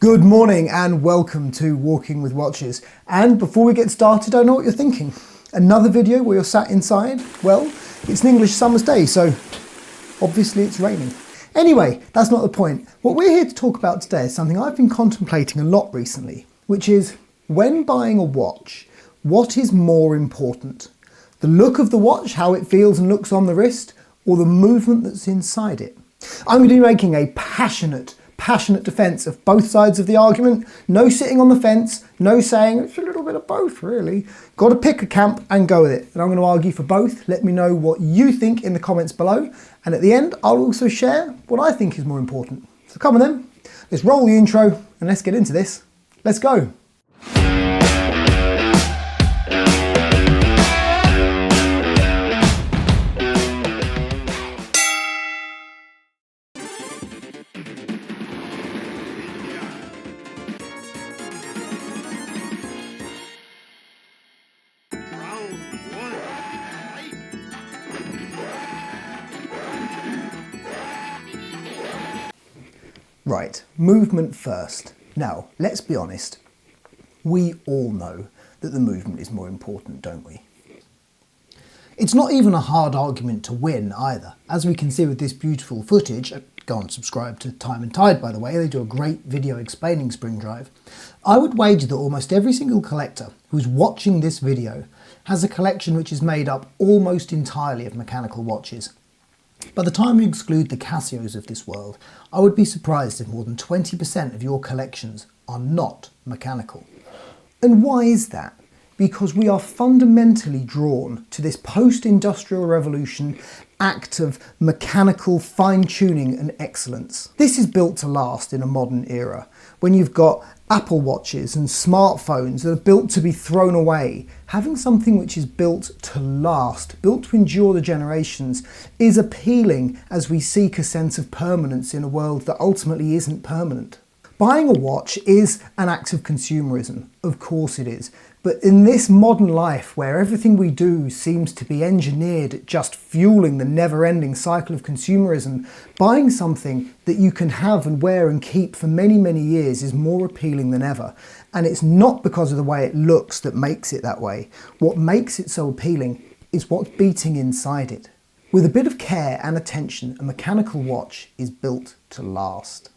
Good morning and welcome to Walking with Watches. And before we get started, I know what you're thinking. Another video where you're sat inside? Well, it's an English summer's day, so obviously it's raining. Anyway, that's not the point. What we're here to talk about today is something I've been contemplating a lot recently, which is when buying a watch, what is more important? The look of the watch, how it feels and looks on the wrist, or the movement that's inside it? I'm going to be making a passionate defence of both sides of the argument. No sitting on the fence, no saying it's a little bit of both really. Got to pick a camp and go with it. And I'm going to argue for both. Let me know what you think in the comments below. And at the end, I'll also share what I think is more important. So come on then, let's roll the intro and let's get into this. Let's go. Right, movement first. Now, let's be honest. We all know that the movement is more important, don't we? It's not even a hard argument to win either. As we can see with this beautiful footage, go and subscribe to Time and Tide by the way, they do a great video explaining spring drive. I would wager that almost every single collector who's watching this video has a collection which is made up almost entirely of mechanical watches. By the time you exclude the Casios of this world, I would be surprised if more than 20% of your collections are not mechanical. And why is that? Because we are fundamentally drawn to this post-industrial revolution act of mechanical fine-tuning and excellence. This is built to last in a modern era, when you've got Apple Watches and smartphones that are built to be thrown away. Having something which is built to last, built to endure the generations, is appealing as we seek a sense of permanence in a world that ultimately isn't permanent. Buying a watch is an act of consumerism, of course it is, but in this modern life where everything we do seems to be engineered at just fueling the never-ending cycle of consumerism, buying something that you can have and wear and keep for many, many years is more appealing than ever. And it's not because of the way it looks that makes it that way. What makes it so appealing is what's beating inside it. With a bit of care and attention, a mechanical watch is built to last.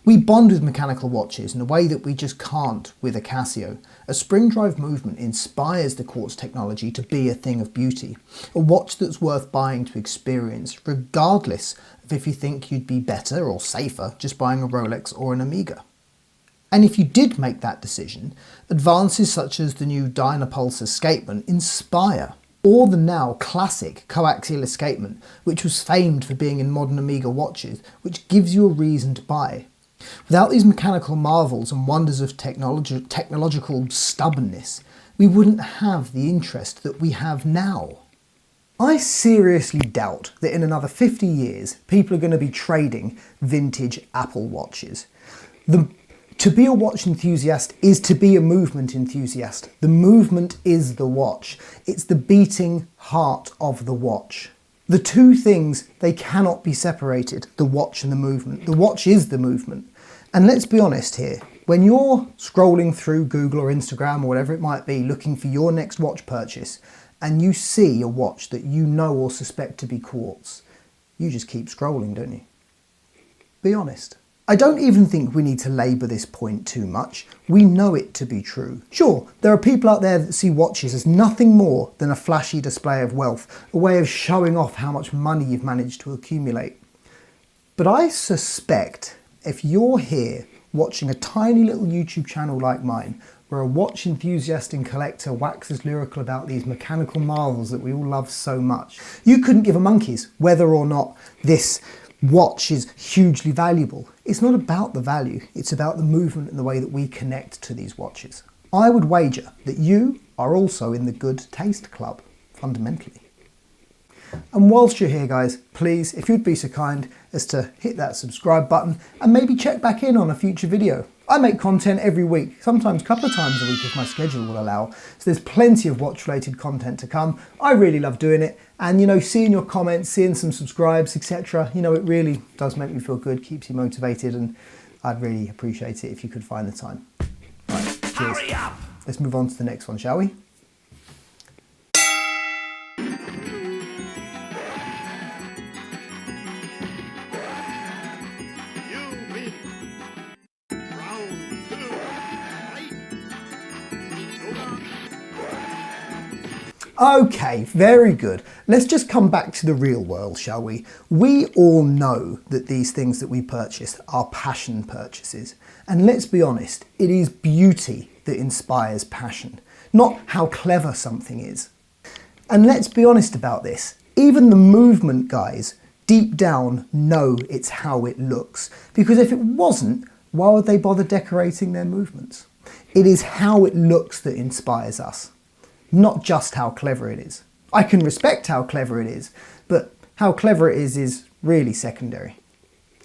We bond with mechanical watches in a way that we just can't with a Casio. A spring drive movement inspires the quartz technology to be a thing of beauty. A watch that's worth buying to experience, regardless of if you think you'd be better or safer just buying a Rolex or an Omega. And if you did make that decision, advances such as the new Dynapulse Escapement inspire. Or the now classic Co-Axial Escapement, which was famed for being in modern Omega watches, which gives you a reason to buy. Without these mechanical marvels and wonders of technological stubbornness, we wouldn't have the interest that we have now. I seriously doubt that in another 50 years, people are going to be trading vintage Apple watches. To be a watch enthusiast is to be a movement enthusiast. The movement is the watch. It's the beating heart of the watch. The two things, they cannot be separated, the watch and the movement. The watch is the movement. And let's be honest here, when you're scrolling through Google or Instagram or whatever it might be, looking for your next watch purchase, and you see a watch that you know or suspect to be quartz, you just keep scrolling, don't you? Be honest. I don't even think we need to labour this point too much. We know it to be true. Sure, there are people out there that see watches as nothing more than a flashy display of wealth, a way of showing off how much money you've managed to accumulate. But I suspect if you're here watching a tiny little YouTube channel like mine, where a watch enthusiast and collector waxes lyrical about these mechanical marvels that we all love so much, you couldn't give a monkey's whether or not this watch is hugely valuable. It's not about the value, it's about the movement and the way that we connect to these watches. I would wager that you are also in the good taste club, fundamentally. And whilst you're here guys, please, if you'd be so kind as to hit that subscribe button and maybe check back in on a future video. I make content every week, sometimes a couple of times a week if my schedule will allow, so there's plenty of watch related content to come. I really love doing it, and seeing your comments, seeing some subscribes, etc., it really does make me feel good, keeps you motivated, and I'd really appreciate it if you could find the time. Right, cheers. Hurry up! Let's move on to the next one, shall we? Okay, very good. Let's just come back to the real world, shall we? We all know that these things that we purchase are passion purchases. And let's be honest, it is beauty that inspires passion, not how clever something is. And let's be honest about this, even the movement guys deep down know it's how it looks. Because if it wasn't, why would they bother decorating their movements? It is how it looks that inspires us, not just how clever it is. I can respect how clever it is, but how clever it is really secondary.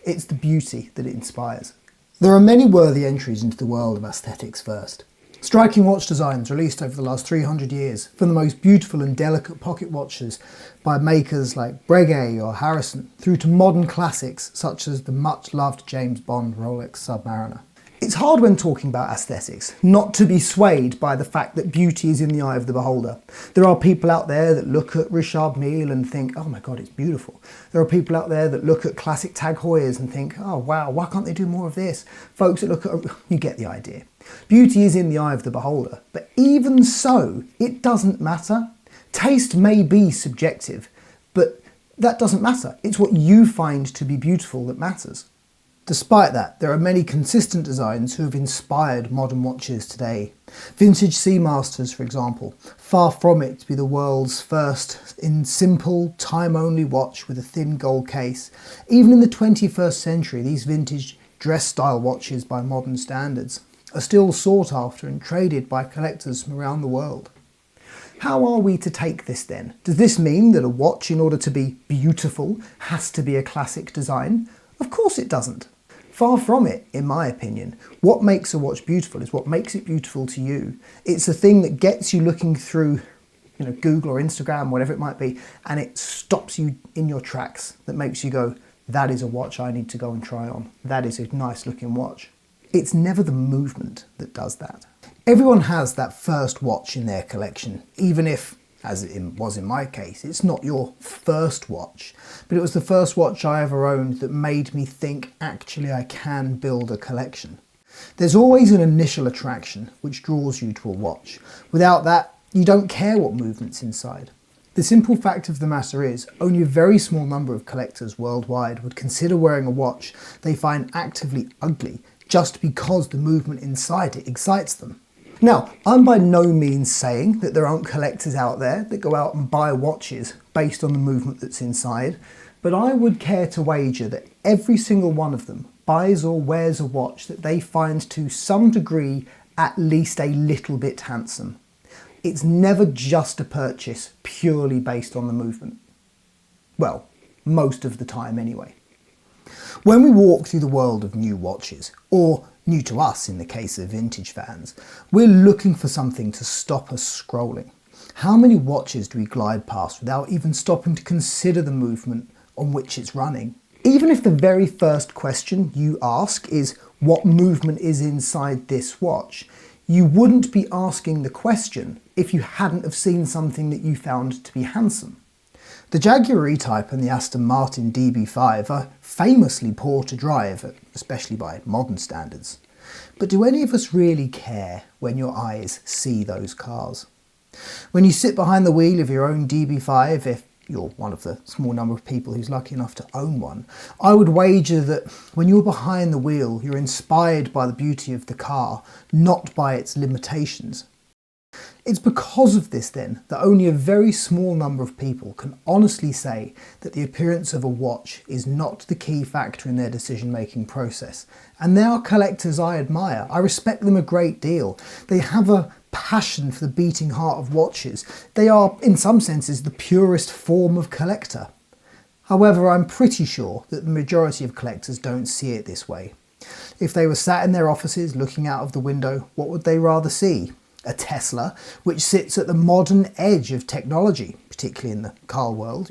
It's the beauty that it inspires. There are many worthy entries into the world of aesthetics first. Striking watch designs released over the last 300 years, from the most beautiful and delicate pocket watches by makers like Breguet or Harrison, through to modern classics such as the much loved James Bond Rolex Submariner. It's hard when talking about aesthetics not to be swayed by the fact that beauty is in the eye of the beholder. There are people out there that look at Richard Mille and think, oh my God, it's beautiful. There are people out there that look at classic Tag Heuers and think, oh wow, why can't they do more of this? Folks that look at, you get the idea. Beauty is in the eye of the beholder, but even so, it doesn't matter. Taste may be subjective, but that doesn't matter. It's what you find to be beautiful that matters. Despite that, there are many consistent designs who have inspired modern watches today. Vintage Seamasters, for example, far from it to be the world's first in simple, time-only watch with a thin gold case. Even in the 21st century, these vintage dress-style watches by modern standards are still sought after and traded by collectors from around the world. How are we to take this then? Does this mean that a watch, in order to be beautiful, has to be a classic design? Of course it doesn't. Far from it, in my opinion. What makes a watch beautiful is what makes it beautiful to you. It's a thing that gets you looking through, Google or Instagram, whatever it might be, and it stops you in your tracks, that makes you go, that is a watch I need to go and try on. That is a nice looking watch. It's never the movement that does that. Everyone has that first watch in their collection, even if, as it was in my case, it's not your first watch, but it was the first watch I ever owned that made me think, actually I can build a collection. There's always an initial attraction which draws you to a watch. Without that, you don't care what movement's inside. The simple fact of the matter is, only a very small number of collectors worldwide would consider wearing a watch they find actively ugly just because the movement inside it excites them. Now, I'm by no means saying that there aren't collectors out there that go out and buy watches based on the movement that's inside, but I would care to wager that every single one of them buys or wears a watch that they find to some degree at least a little bit handsome. It's never just a purchase purely based on the movement. Well, most of the time anyway. When we walk through the world of new watches, or new to us in the case of vintage fans, we're looking for something to stop us scrolling. How many watches do we glide past without even stopping to consider the movement on which it's running? Even if the very first question you ask is, what movement is inside this watch? You wouldn't be asking the question if you hadn't have seen something that you found to be handsome. The Jaguar E-Type and the Aston Martin DB5 are famously poor to drive, especially by modern standards. But do any of us really care when your eyes see those cars? When you sit behind the wheel of your own DB5, if you're one of the small number of people who's lucky enough to own one, I would wager that when you're behind the wheel, you're inspired by the beauty of the car, not by its limitations. It's because of this then that only a very small number of people can honestly say that the appearance of a watch is not the key factor in their decision-making process. And they are collectors I admire. I respect them a great deal. They have a passion for the beating heart of watches. They are, in some senses, the purest form of collector. However, I'm pretty sure that the majority of collectors don't see it this way. If they were sat in their offices looking out of the window, what would they rather see? A Tesla, which sits at the modern edge of technology, particularly in the car world,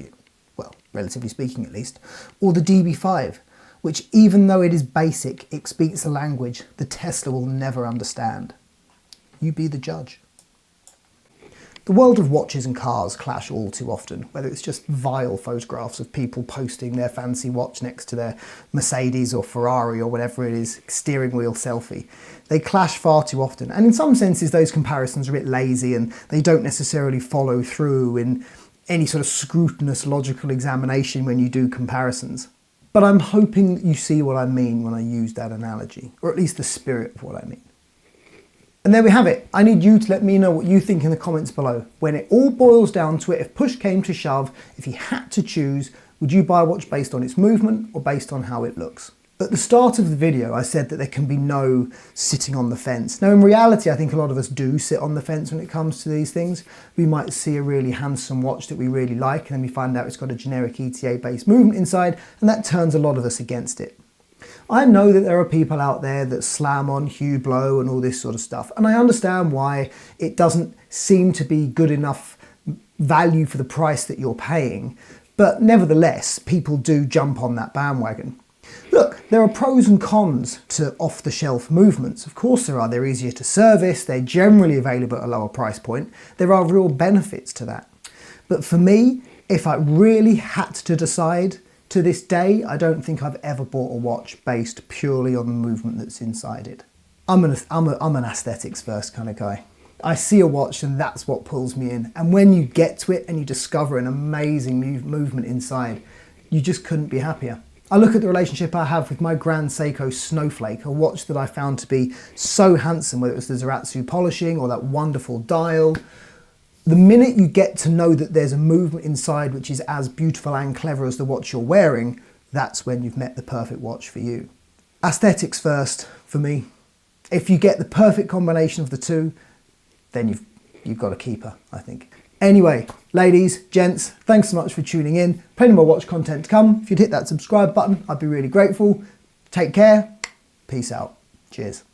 well, relatively speaking at least, or the DB5, which, even though it is basic, it speaks a language the Tesla will never understand. You be the judge. The world of watches and cars clash all too often, whether it's just vile photographs of people posting their fancy watch next to their Mercedes or Ferrari or whatever it is, steering wheel selfie. They clash far too often, and in some senses those comparisons are a bit lazy and they don't necessarily follow through in any sort of scrutinous logical examination when you do comparisons. But I'm hoping that you see what I mean when I use that analogy, or at least the spirit of what I mean. And there we have it. I need you to let me know what you think in the comments below. When it all boils down to it, if push came to shove, if you had to choose, would you buy a watch based on its movement or based on how it looks? At the start of the video, I said that there can be no sitting on the fence. Now, in reality, I think a lot of us do sit on the fence when it comes to these things. We might see a really handsome watch that we really like, and then we find out it's got a generic ETA-based movement inside, and that turns a lot of us against it. I know that there are people out there that slam on Hublot and all this sort of stuff, and I understand why it doesn't seem to be good enough value for the price that you're paying, but nevertheless, people do jump on that bandwagon. Look, there are pros and cons to off-the-shelf movements. Of course there are. They're easier to service, they're generally available at a lower price point. There are real benefits to that. But for me, if I really had to decide, to this day, I don't think I've ever bought a watch based purely on the movement that's inside it. I'm an aesthetics first kind of guy. I see a watch and that's what pulls me in. And when you get to it and you discover an amazing movement inside, you just couldn't be happier. I look at the relationship I have with my Grand Seiko Snowflake, a watch that I found to be so handsome, whether it was the Zaratsu polishing or that wonderful dial. The minute you get to know that there's a movement inside which is as beautiful and clever as the watch you're wearing, that's when you've met the perfect watch for you. Aesthetics first for me. If you get the perfect combination of the two, then you've got a keeper, I think. Anyway, ladies, gents, thanks so much for tuning in. Plenty more watch content to come. If you'd hit that subscribe button, I'd be really grateful. Take care. Peace out. Cheers.